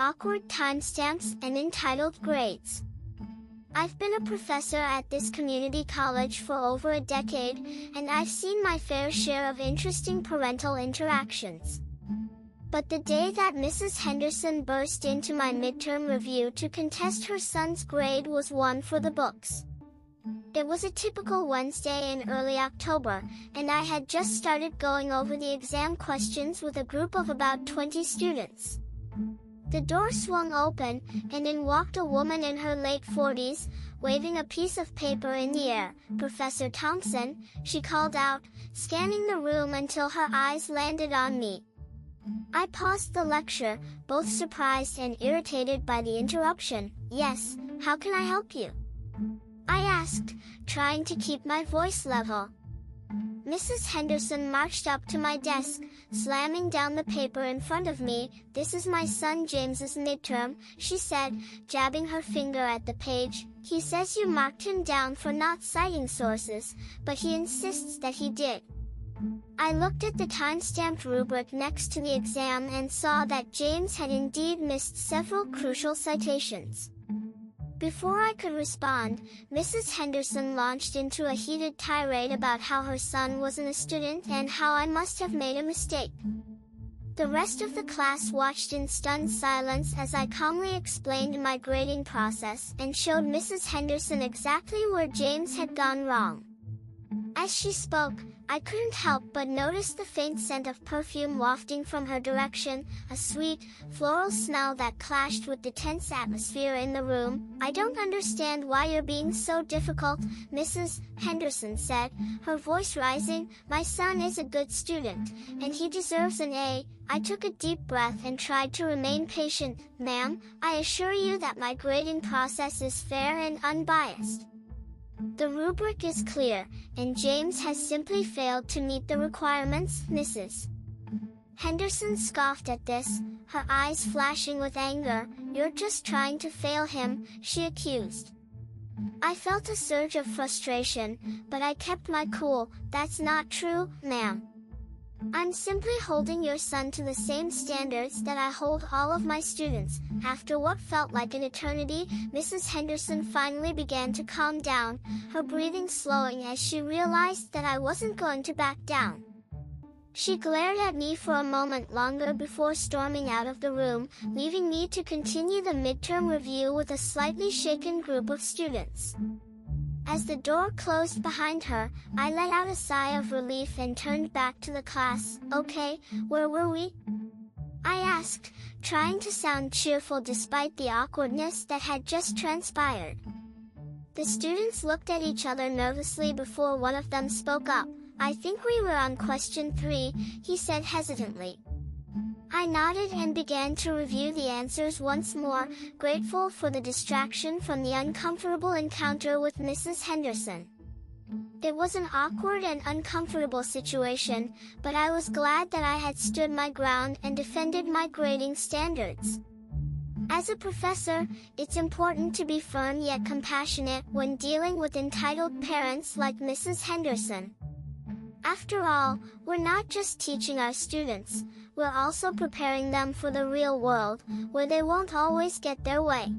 awkward timestamps, and entitled grades. I've been a professor at this community college for over a decade, and I've seen my fair share of interesting parental interactions. But the day that Mrs. Henderson burst into my midterm review to contest her son's grade was one for the books. It was a typical Wednesday in early October, and I had just started going over the exam questions with a group of about 20 students. The door swung open, and in walked a woman in her late 40s, waving a piece of paper in the air. "Professor Thompson," she called out, scanning the room until her eyes landed on me. I paused the lecture, both surprised and irritated by the interruption. "Yes, how can I help you?" I asked, trying to keep my voice level. Mrs. Henderson marched up to my desk, slamming down the paper in front of me. "This is my son James's midterm," she said, jabbing her finger at the page. "He says you marked him down for not citing sources, but he insists that he did." I looked at the time-stamped rubric next to the exam and saw that James had indeed missed several crucial citations. Before I could respond, Mrs. Henderson launched into a heated tirade about how her son wasn't a student and how I must have made a mistake. The rest of the class watched in stunned silence as I calmly explained my grading process and showed Mrs. Henderson exactly where James had gone wrong. As she spoke, I couldn't help but notice the faint scent of perfume wafting from her direction, a sweet, floral smell that clashed with the tense atmosphere in the room. "I don't understand why you're being so difficult," Mrs. Henderson said, her voice rising. "My son is a good student, and he deserves an A." I took a deep breath and tried to remain patient. "Ma'am, I assure you that my grading process is fair and unbiased. The rubric is clear, and James has simply failed to meet the requirements." Mrs. Henderson scoffed at this, her eyes flashing with anger. "You're just trying to fail him," she accused. I felt a surge of frustration, but I kept my cool. "That's not true, ma'am. I'm simply holding your son to the same standards that I hold all of my students." After what felt like an eternity, Mrs. Henderson finally began to calm down, her breathing slowing as she realized that I wasn't going to back down. She glared at me for a moment longer before storming out of the room, leaving me to continue the midterm review with a slightly shaken group of students. As the door closed behind her, I let out a sigh of relief and turned back to the class. "Okay, where were we?" I asked, trying to sound cheerful despite the awkwardness that had just transpired. The students looked at each other nervously before one of them spoke up. "I think we were on question 3, he said hesitantly. I nodded and began to review the answers once more, grateful for the distraction from the uncomfortable encounter with Mrs. Henderson. It was an awkward and uncomfortable situation, but I was glad that I had stood my ground and defended my grading standards. As a professor, it's important to be firm yet compassionate when dealing with entitled parents like Mrs. Henderson. After all, we're not just teaching our students, we're also preparing them for the real world, where they won't always get their way.